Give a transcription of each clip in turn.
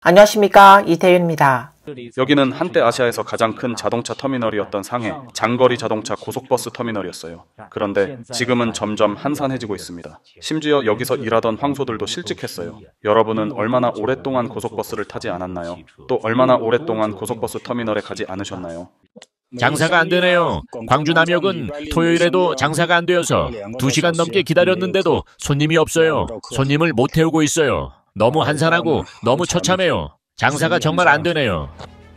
안녕하십니까, 이태윤입니다. 여기는 한때 아시아에서 가장 큰 자동차 터미널이었던 상해 장거리 자동차 고속버스 터미널이었어요. 그런데 지금은 점점 한산해지고 있습니다. 심지어 여기서 일하던 황소들도 실직했어요. 여러분은 얼마나 오랫동안 고속버스를 타지 않았나요? 또 얼마나 오랫동안 고속버스 터미널에 가지 않으셨나요? 장사가 안 되네요. 광주 남역은 토요일에도 장사가 안 되어서 2시간 넘게 기다렸는데도 손님이 없어요. 손님을 못 태우고 있어요. 너무 한산하고 너무 처참해요. 장사가 정말 안 되네요.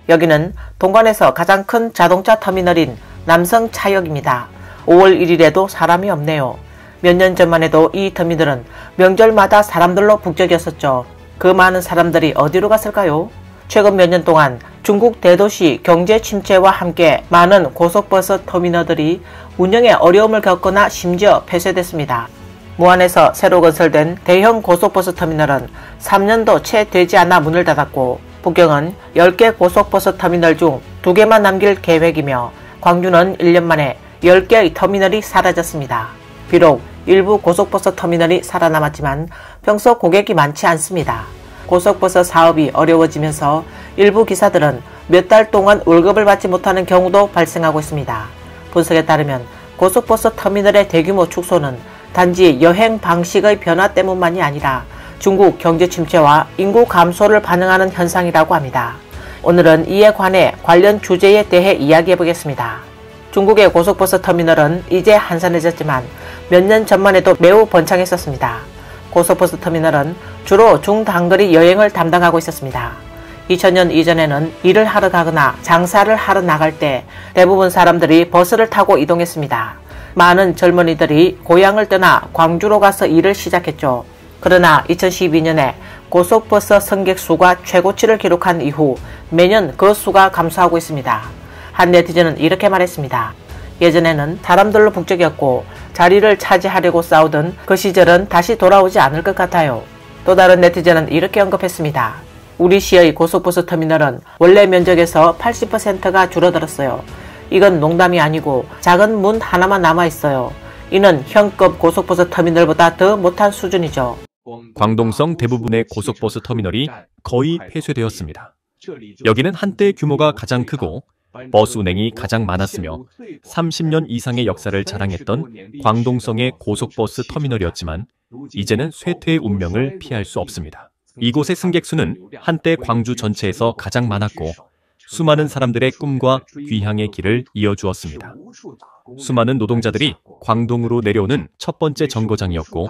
여기는 동관에서 가장 큰 자동차 터미널인 남성차역입니다. 5월 1일에도 사람이 없네요. 몇 년 전만 해도 이 터미널은 명절마다 사람들로 북적였었죠. 그 많은 사람들이 어디로 갔을까요? 최근 몇 년 동안 중국 대도시 경제 침체와 함께 많은 고속버스 터미널들이 운영에 어려움을 겪거나 심지어 폐쇄됐습니다. 무안에서 새로 건설된 대형 고속버스 터미널은 3년도 채 되지 않아 문을 닫았고, 북경은 10개 고속버스 터미널 중 2개만 남길 계획이며, 광주는 1년 만에 10개의 터미널이 사라졌습니다. 비록 일부 고속버스 터미널이 살아남았지만 평소 고객이 많지 않습니다. 고속버스 사업이 어려워지면서 일부 기사들은 몇 달 동안 월급을 받지 못하는 경우도 발생하고 있습니다. 분석에 따르면 고속버스 터미널의 대규모 축소는 단지 여행 방식의 변화 때문만이 아니라 중국 경제 침체와 인구 감소를 반영하는 현상이라고 합니다. 오늘은 이에 관해 관련 주제에 대해 이야기해 보겠습니다. 중국의 고속버스 터미널은 이제 한산해졌지만 몇 년 전만 해도 매우 번창했었습니다. 고속버스 터미널은 주로 중단거리 여행을 담당하고 있었습니다. 2000년 이전에는 일을 하러 가거나 장사를 하러 나갈 때 대부분 사람들이 버스를 타고 이동했습니다. 많은 젊은이들이 고향을 떠나 광주로 가서 일을 시작했죠. 그러나 2012년에 고속버스 승객 수가 최고치를 기록한 이후 매년 그 수가 감소하고 있습니다. 한 네티즌은 이렇게 말했습니다. 예전에는 사람들로 북적였고 자리를 차지하려고 싸우던 그 시절은 다시 돌아오지 않을 것 같아요. 또 다른 네티즌은 이렇게 언급했습니다. 우리 시의 고속버스 터미널은 원래 면적에서 80%가 줄어들었어요. 이건 농담이 아니고 작은 문 하나만 남아있어요. 이는 현급 고속버스 터미널보다 더 못한 수준이죠. 광동성 대부분의 고속버스 터미널이 거의 폐쇄되었습니다. 여기는 한때 규모가 가장 크고 버스 운행이 가장 많았으며 30년 이상의 역사를 자랑했던 광동성의 고속버스 터미널이었지만 이제는 쇠퇴의 운명을 피할 수 없습니다. 이곳의 승객 수는 한때 광주 전체에서 가장 많았고 수많은 사람들의 꿈과 귀향의 길을 이어주었습니다. 수많은 노동자들이 광동으로 내려오는 첫 번째 정거장이었고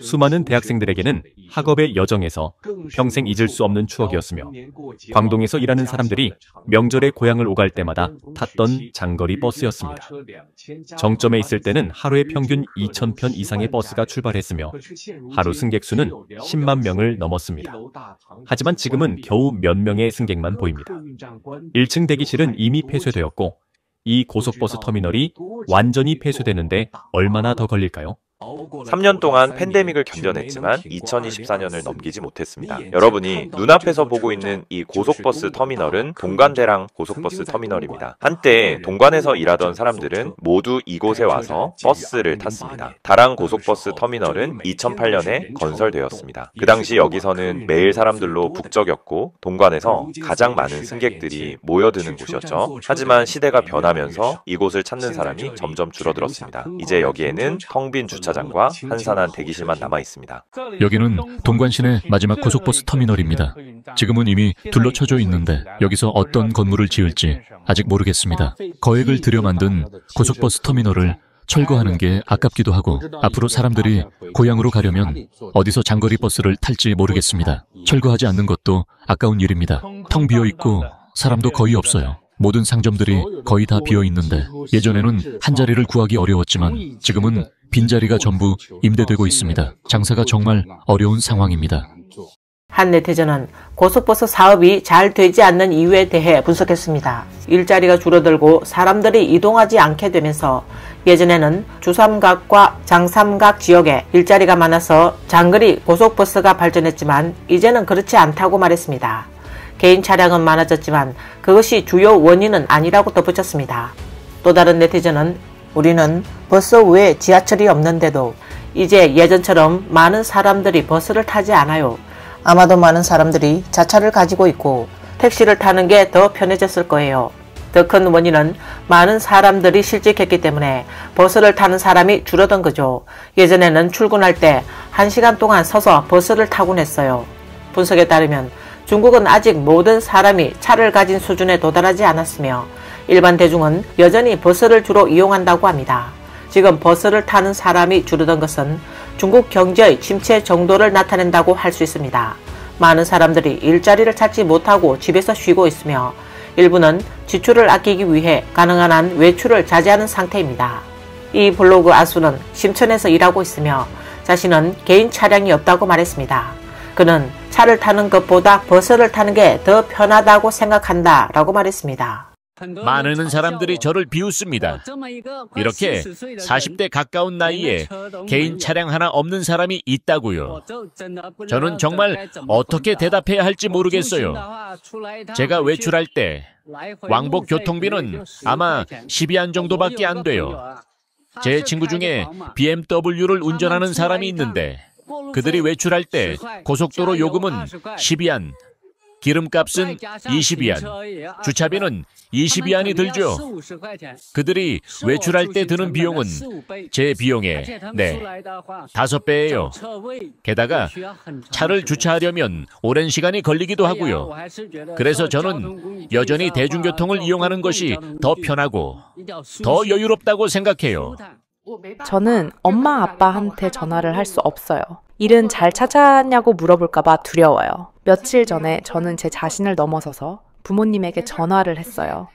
수많은 대학생들에게는 학업의 여정에서 평생 잊을 수 없는 추억이었으며 광동에서 일하는 사람들이 명절에 고향을 오갈 때마다 탔던 장거리 버스였습니다. 정점에 있을 때는 하루에 평균 2,000편 이상의 버스가 출발했으며 하루 승객 수는 10만 명을 넘었습니다. 하지만 지금은 겨우 몇 명의 승객만 보입니다. 1층 대기실은 이미 폐쇄되었고 이 고속버스 터미널이 완전히 폐쇄되는데 얼마나 더 걸릴까요? 3년 동안 팬데믹을 견뎌냈지만 2024년을 넘기지 못했습니다. 여러분이 눈앞에서 보고 있는 이 고속버스 터미널은 동관대랑 고속버스 터미널입니다. 한때 동관에서 일하던 사람들은 모두 이곳에 와서 버스를 탔습니다. 다랑 고속버스 터미널은 2008년에 건설되었습니다. 그 당시 여기서는 매일 사람들로 북적였고 동관에서 가장 많은 승객들이 모여드는 곳이었죠. 하지만 시대가 변하면서 이곳을 찾는 사람이 점점 줄어들었습니다. 이제 여기에는 텅 빈 주차장과 한산한 대기실만 남아 있습니다. 여기는 동관시내 마지막 고속버스 터미널입니다. 지금은 이미 둘러쳐져 있는데 여기서 어떤 건물을 지을지 아직 모르겠습니다. 거액을 들여 만든 고속버스 터미널을 철거하는 게 아깝기도 하고 앞으로 사람들이 고향으로 가려면 어디서 장거리 버스를 탈지 모르겠습니다. 철거하지 않는 것도 아까운 일입니다. 텅 비어 있고 사람도 거의 없어요. 모든 상점들이 거의 다 비어 있는데 예전에는 한 자리를 구하기 어려웠지만 지금은 빈자리가 전부 임대되고 있습니다. 장사가 정말 어려운 상황입니다. 한 네티즌은 고속버스 사업이 잘 되지 않는 이유에 대해 분석했습니다. 일자리가 줄어들고 사람들이 이동하지 않게 되면서 예전에는 주삼각과 장삼각 지역에 일자리가 많아서 장거리 고속버스가 발전했지만 이제는 그렇지 않다고 말했습니다. 개인 차량은 많아졌지만 그것이 주요 원인은 아니라고 덧붙였습니다. 또 다른 네티즌은 우리는 버스 외에 지하철이 없는데도 이제 예전처럼 많은 사람들이 버스를 타지 않아요. 아마도 많은 사람들이 자차를 가지고 있고 택시를 타는 게 더 편해졌을 거예요. 더 큰 원인은 많은 사람들이 실직했기 때문에 버스를 타는 사람이 줄어든 거죠. 예전에는 출근할 때 1시간 동안 서서 버스를 타곤 했어요. 분석에 따르면 중국은 아직 모든 사람이 차를 가진 수준에 도달하지 않았으며 일반 대중은 여전히 버스를 주로 이용한다고 합니다. 지금 버스를 타는 사람이 줄어든 것은 중국 경제의 침체 정도를 나타낸다고 할 수 있습니다. 많은 사람들이 일자리를 찾지 못하고 집에서 쉬고 있으며 일부는 지출을 아끼기 위해 가능한 한 외출을 자제하는 상태입니다. 이 블로그 아수는 심천에서 일하고 있으며 자신은 개인 차량이 없다고 말했습니다. 그는 차를 타는 것보다 버스를 타는 게 더 편하다고 생각한다 라고 말했습니다. 많은 사람들이 저를 비웃습니다. 이렇게 40대 가까운 나이에 개인 차량 하나 없는 사람이 있다고요. 저는 정말 어떻게 대답해야 할지 모르겠어요. 제가 외출할 때 왕복 교통비는 아마 12안 정도밖에 안 돼요. 제 친구 중에 BMW를 운전하는 사람이 있는데 그들이 외출할 때 고속도로 요금은 12안, 기름값은 22안, 주차비는 22안이 들죠. 그들이 외출할 때 드는 비용은 제 비용의 5배예요. 게다가 차를 주차하려면 오랜 시간이 걸리기도 하고요. 그래서 저는 여전히 대중교통을 이용하는 것이 더 편하고 더 여유롭다고 생각해요. 저는 엄마 아빠한테 전화를 할 수 없어요. 일은 잘 찾았냐고 물어볼까봐 두려워요. 며칠 전에 저는 제 자신을 넘어서서 부모님에게 전화를 했어요.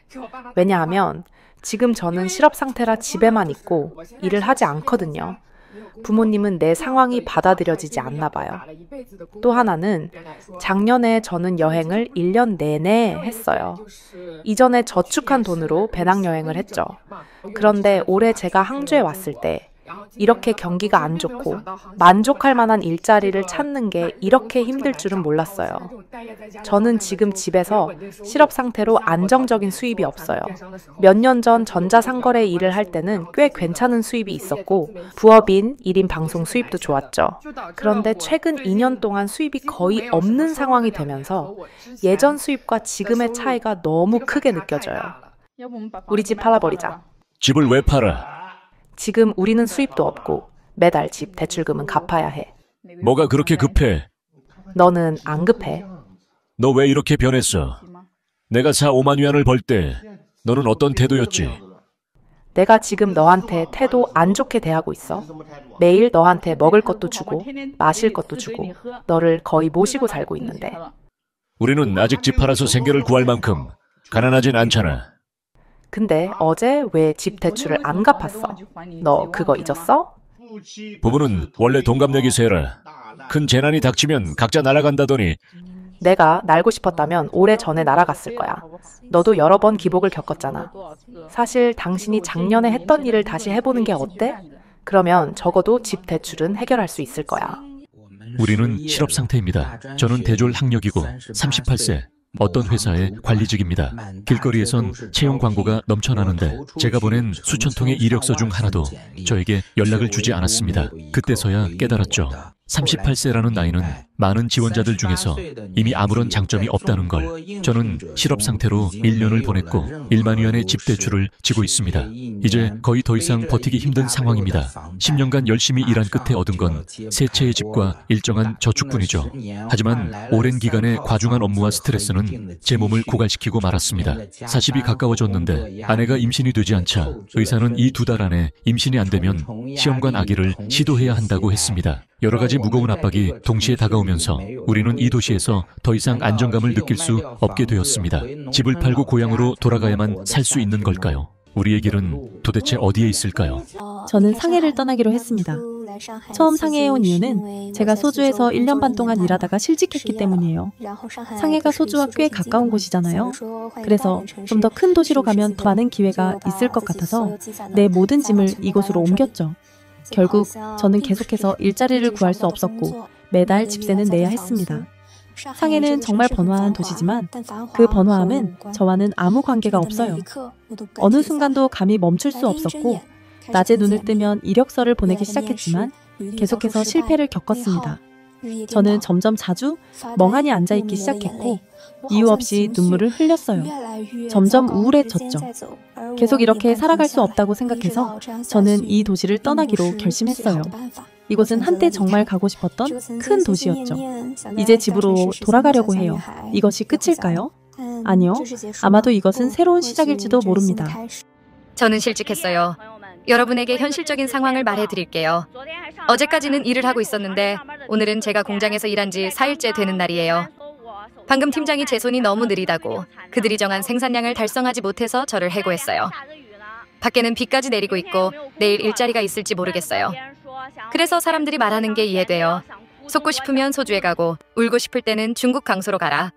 왜냐하면 지금 저는 실업 상태라 집에만 있고 일을 하지 않거든요. 부모님은 내 상황이 받아들여지지 않나 봐요. 또 하나는 작년에 저는 여행을 1년 내내 했어요. 이전에 저축한 돈으로 배낭여행을 했죠. 그런데 올해 제가 항주에 왔을 때 이렇게 경기가 안 좋고 만족할 만한 일자리를 찾는 게 이렇게 힘들 줄은 몰랐어요. 저는 지금 집에서 실업 상태로 안정적인 수입이 없어요. 몇 년 전 전자상거래 일을 할 때는 꽤 괜찮은 수입이 있었고 부업인 1인 방송 수입도 좋았죠. 그런데 최근 2년 동안 수입이 거의 없는 상황이 되면서 예전 수입과 지금의 차이가 너무 크게 느껴져요. 우리 집 팔아버리자. 집을 왜 팔아? 지금 우리는 수입도 없고 매달 집 대출금은 갚아야 해. 뭐가 그렇게 급해? 너는 안 급해. 너 왜 이렇게 변했어? 내가 4, 5만 위안을 벌 때 너는 어떤 태도였지? 내가 지금 너한테 태도 안 좋게 대하고 있어. 매일 너한테 먹을 것도 주고 마실 것도 주고 너를 거의 모시고 살고 있는데. 우리는 아직 집 팔아서 생계를 구할 만큼 가난하진 않잖아. 근데 어제 왜 집 대출을 안 갚았어? 너 그거 잊었어? 부부는 원래 동갑내기 세라. 큰 재난이 닥치면 각자 날아간다더니. 내가 날고 싶었다면 오래전에 날아갔을 거야. 너도 여러 번 기복을 겪었잖아. 사실 당신이 작년에 했던 일을 다시 해보는 게 어때? 그러면 적어도 집 대출은 해결할 수 있을 거야. 우리는 실업 상태입니다. 저는 대졸 학력이고 38세. 어떤 회사의 관리직입니다. 길거리에선 채용 광고가 넘쳐나는데 제가 보낸 수천 통의 이력서 중 하나도 저에게 연락을 주지 않았습니다. 그때서야 깨달았죠. 38세라는 나이는 많은 지원자들 중에서 이미 아무런 장점이 없다는 걸. 저는 실업 상태로 1년을 보냈고 1만 위안의 집 대출을 지고 있습니다. 이제 거의 더 이상 버티기 힘든 상황입니다. 10년간 열심히 일한 끝에 얻은 건 세 채의 집과 일정한 저축뿐이죠. 하지만 오랜 기간의 과중한 업무와 스트레스는 제 몸을 고갈시키고 말았습니다. 40이 가까워졌는데 아내가 임신이 되지 않자 의사는 이 2달 안에 임신이 안 되면 시험관 아기를 시도해야 한다고 했습니다. 여러 가지 무거운 압박이 동시에 다가오면서 우리는 이 도시에서 더 이상 안정감을 느낄 수 없게 되었습니다. 집을 팔고 고향으로 돌아가야만 살 수 있는 걸까요? 우리의 길은 도대체 어디에 있을까요? 저는 상해를 떠나기로 했습니다. 처음 상해에 온 이유는 제가 소주에서 1년 반 동안 일하다가 실직했기 때문이에요. 상해가 소주와 꽤 가까운 곳이잖아요. 그래서 좀 더 큰 도시로 가면 더 많은 기회가 있을 것 같아서 내 모든 짐을 이곳으로 옮겼죠. 결국 저는 계속해서 일자리를 구할 수 없었고 매달 집세는 내야 했습니다. 상해는 정말 번화한 도시지만 그 번화함은 저와는 아무 관계가 없어요. 어느 순간도 감히 멈출 수 없었고 낮에 눈을 뜨면 이력서를 보내기 시작했지만 계속해서 실패를 겪었습니다. 저는 점점 자주 멍하니 앉아있기 시작했고 이유 없이 눈물을 흘렸어요. 점점 우울해졌죠. 계속 이렇게 살아갈 수 없다고 생각해서 저는 이 도시를 떠나기로 결심했어요. 이곳은 한때 정말 가고 싶었던 큰 도시였죠. 이제 집으로 돌아가려고 해요. 이것이 끝일까요? 아니요. 아마도 이것은 새로운 시작일지도 모릅니다. 저는 실직했어요. 여러분에게 현실적인 상황을 말해드릴게요. 어제까지는 일을 하고 있었는데 오늘은 제가 공장에서 일한 지 4일째 되는 날이에요. 방금 팀장이 제 손이 너무 느리다고 그들이 정한 생산량을 달성하지 못해서 저를 해고했어요. 밖에는 비까지 내리고 있고 내일 일자리가 있을지 모르겠어요. 그래서 사람들이 말하는 게 이해돼요. 속고 싶으면 소주에 가고 울고 싶을 때는 중국 강소로 가라.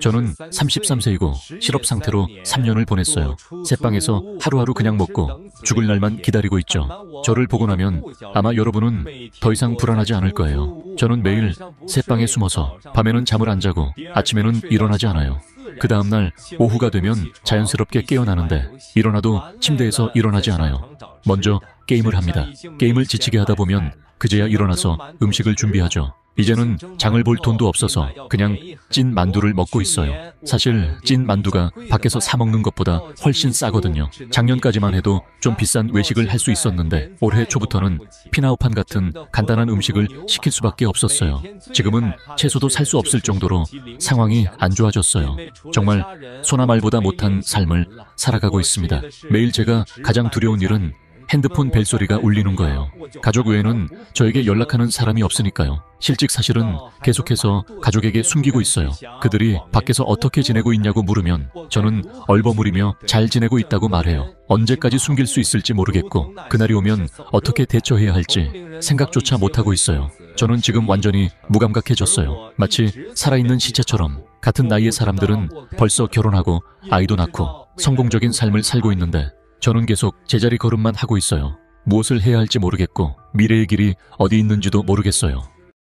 저는 33세이고 실업 상태로 3년을 보냈어요. 새방에서 하루하루 그냥 먹고 죽을 날만 기다리고 있죠. 저를 보고 나면 아마 여러분은 더 이상 불안하지 않을 거예요. 저는 매일 새방에 숨어서 밤에는 잠을 안 자고 아침에는 일어나지 않아요. 그 다음날 오후가 되면 자연스럽게 깨어나는데 일어나도 침대에서 일어나지 않아요. 먼저 게임을 합니다. 게임을 지치게 하다 보면 그제야 일어나서 음식을 준비하죠. 이제는 장을 볼 돈도 없어서 그냥 찐 만두를 먹고 있어요. 사실 찐 만두가 밖에서 사 먹는 것보다 훨씬 싸거든요. 작년까지만 해도 좀 비싼 외식을 할 수 있었는데 올해 초부터는 피나우판 같은 간단한 음식을 시킬 수밖에 없었어요. 지금은 채소도 살 수 없을 정도로 상황이 안 좋아졌어요. 정말 소나말보다 못한 삶을 살아가고 있습니다. 매일 제가 가장 두려운 일은 핸드폰 벨소리가 울리는 거예요. 가족 외에는 저에게 연락하는 사람이 없으니까요. 실직 사실은 계속해서 가족에게 숨기고 있어요. 그들이 밖에서 어떻게 지내고 있냐고 물으면 저는 얼버무리며 잘 지내고 있다고 말해요. 언제까지 숨길 수 있을지 모르겠고 그날이 오면 어떻게 대처해야 할지 생각조차 못하고 있어요. 저는 지금 완전히 무감각해졌어요. 마치 살아있는 시체처럼. 같은 나이의 사람들은 벌써 결혼하고 아이도 낳고 성공적인 삶을 살고 있는데 저는 계속 제자리 걸음만 하고 있어요. 무엇을 해야 할지 모르겠고 미래의 길이 어디 있는지도 모르겠어요.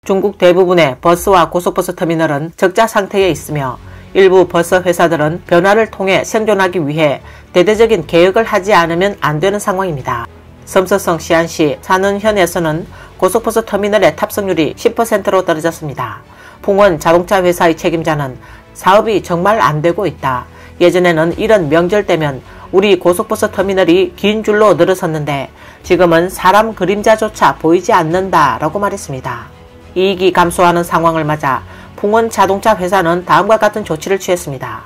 중국 대부분의 버스와 고속버스 터미널은 적자 상태에 있으며 일부 버스 회사들은 변화를 통해 생존하기 위해 대대적인 개혁을 하지 않으면 안 되는 상황입니다. 섬서성 시안시 산은현에서는 고속버스 터미널의 탑승률이 10%로 떨어졌습니다. 풍원 자동차 회사의 책임자는 사업이 정말 안 되고 있다. 예전에는 이런 명절 때면 우리 고속버스 터미널이 긴 줄로 늘어섰는데 지금은 사람 그림자조차 보이지 않는다라고 말했습니다. 이익이 감소하는 상황을 맞아 풍원 자동차 회사는 다음과 같은 조치를 취했습니다.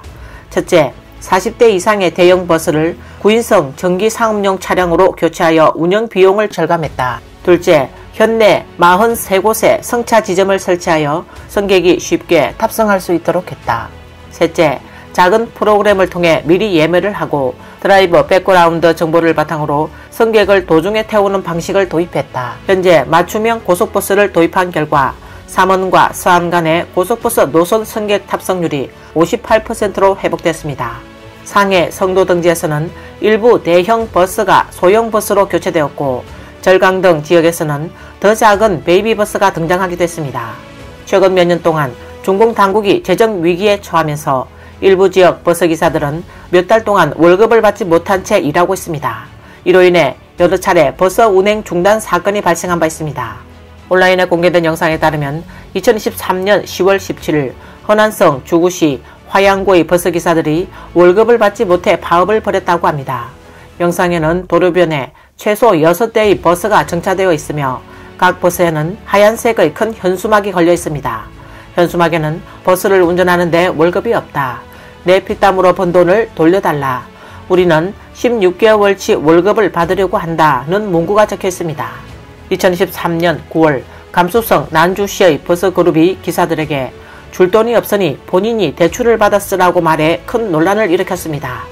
첫째, 40대 이상의 대형 버스를 9인승 전기 상업용 차량으로 교체하여 운영 비용을 절감했다. 둘째, 현내 43곳에 승차 지점을 설치하여 승객이 쉽게 탑승할 수 있도록 했다. 셋째, 작은 프로그램을 통해 미리 예매를 하고 드라이버 백그라운드 정보를 바탕으로 승객을 도중에 태우는 방식을 도입했다. 현재 맞춤형 고속버스를 도입한 결과 삼원과 서안 간의 고속버스 노선 승객 탑승률이 58%로 회복됐습니다. 상해 성도등지에서는 일부 대형 버스가 소형 버스로 교체되었고 절강 지역에서는 더 작은 베이비버스가 등장하기도 했습니다. 최근 몇 년 동안 중공 당국이 재정 위기에 처하면서 일부 지역 버스기사들은 몇 달 동안 월급을 받지 못한 채 일하고 있습니다. 이로 인해 여러 차례 버스 운행 중단 사건이 발생한 바 있습니다. 온라인에 공개된 영상에 따르면 2023년 10월 17일 허난성 주구시 화양고의 버스기사들이 월급을 받지 못해 파업을 벌였다고 합니다. 영상에는 도로변에 최소 6대의 버스가 정차되어 있으며 각 버스에는 하얀색의 큰 현수막이 걸려 있습니다. 현수막에는 버스를 운전하는데 월급이 없다. 내 피땀으로 번 돈을 돌려달라. 우리는 16개월치 월급을 받으려고 한다는 문구가 적혀 있습니다. 2023년 9월 감수성 난주시의 버스그룹이 기사들에게 줄 돈이 없으니 본인이 대출을 받아 쓰라고 말해 큰 논란을 일으켰습니다.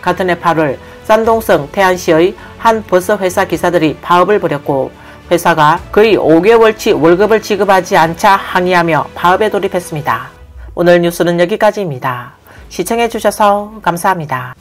같은 해 8월 산동성 태안시의 한 버스 회사 기사들이 파업을 벌였고 회사가 거의 5개월치 월급을 지급하지 않자 항의하며 파업에 돌입했습니다. 오늘 뉴스는 여기까지입니다. 시청해주셔서 감사합니다.